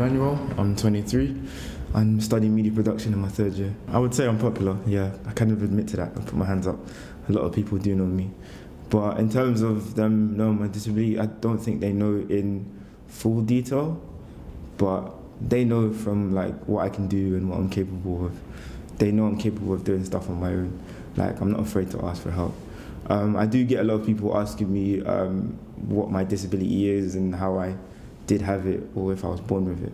Emmanuel, I'm 23. I'm studying media production in my third year. I would say I'm popular, yeah. I kind of admit to that. I put my hands up. A lot of people do know me. But in terms of them knowing my disability, I don't think they know in full detail. But they know from like what I can do and what I'm capable of. They know I'm capable of doing stuff on my own. Like, I'm not afraid to ask for help. I do get a lot of people asking me what my disability is and how I did have it or if I was born with it.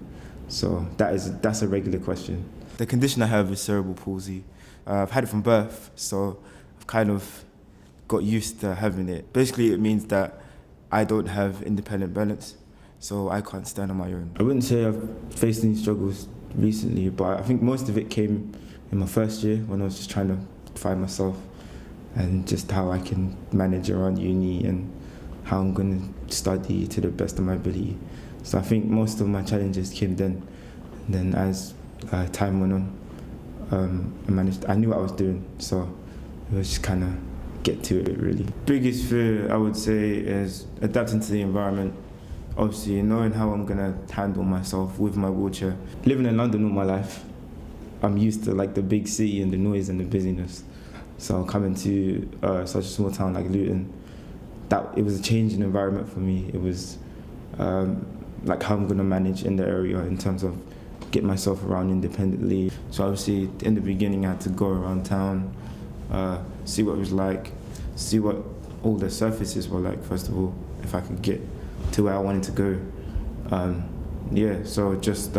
So that's a regular question. The condition I have is cerebral palsy. I've had it from birth, so I've kind of got used to having it. Basically, it means that I don't have independent balance, so I can't stand on my own. I wouldn't say I've faced any struggles recently, but I think most of it came in my first year when I was just trying to find myself and just how I can manage around uni and how I'm going to study to the best of my ability. So I think most of my challenges came then. And then as time went on, I knew what I was doing, so it was just kind of get to it really. Biggest fear I would say is adapting to the environment. Obviously knowing how I'm going to handle myself with my wheelchair. Living in London all my life, I'm used to like the big city and the noise and the busyness. So coming to such a small town like Luton, it was a change in environment for me. It was like how I'm going to manage in the area in terms of get myself around independently. So obviously in the beginning I had to go around town, see what it was like, see what all the surfaces were like first of all, if I could get to where I wanted to go. So just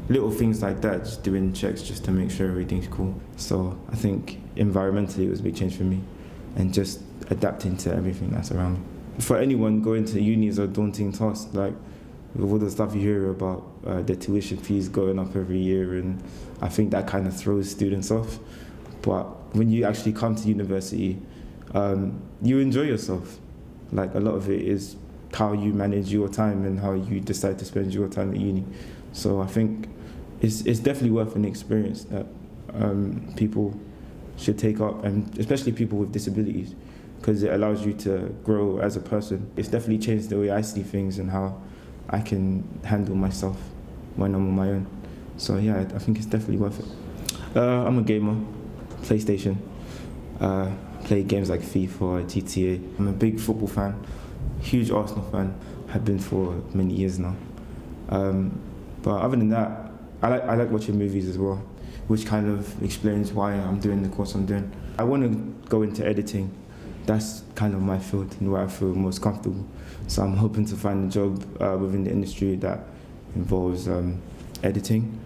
little things like that, just doing checks just to make sure everything's cool. So I think environmentally it was a big change for me and just adapting to everything that's around me. For anyone, going to uni is a daunting task. Like with all the stuff you hear about the tuition fees going up every year, and I think that kind of throws students off. But when you actually come to university, you enjoy yourself. Like a lot of it is how you manage your time and how you decide to spend your time at uni. So I think it's definitely worth an experience that people should take up, and especially people with disabilities, because it allows you to grow as a person. It's definitely changed the way I see things and how I can handle myself when I'm on my own. So yeah, I think it's definitely worth it. I'm a gamer, PlayStation. Play games like FIFA, GTA. I'm a big football fan, huge Arsenal fan. Have been for many years now. But other than that, I like watching movies as well, which kind of explains why I'm doing the course I'm doing. I want to go into editing. That's kind of my field and where I feel most comfortable. So I'm hoping to find a job within the industry that involves editing.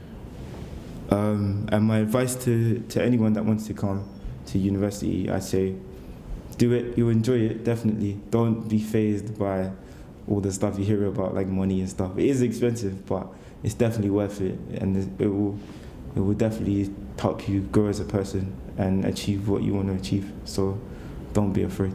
And my advice to anyone that wants to come to university, I say, do it, you'll enjoy it, definitely. Don't be fazed by all the stuff you hear about, like money and stuff. It is expensive, but it's definitely worth it, and it will definitely help you grow as a person and achieve what you want to achieve. So don't be afraid.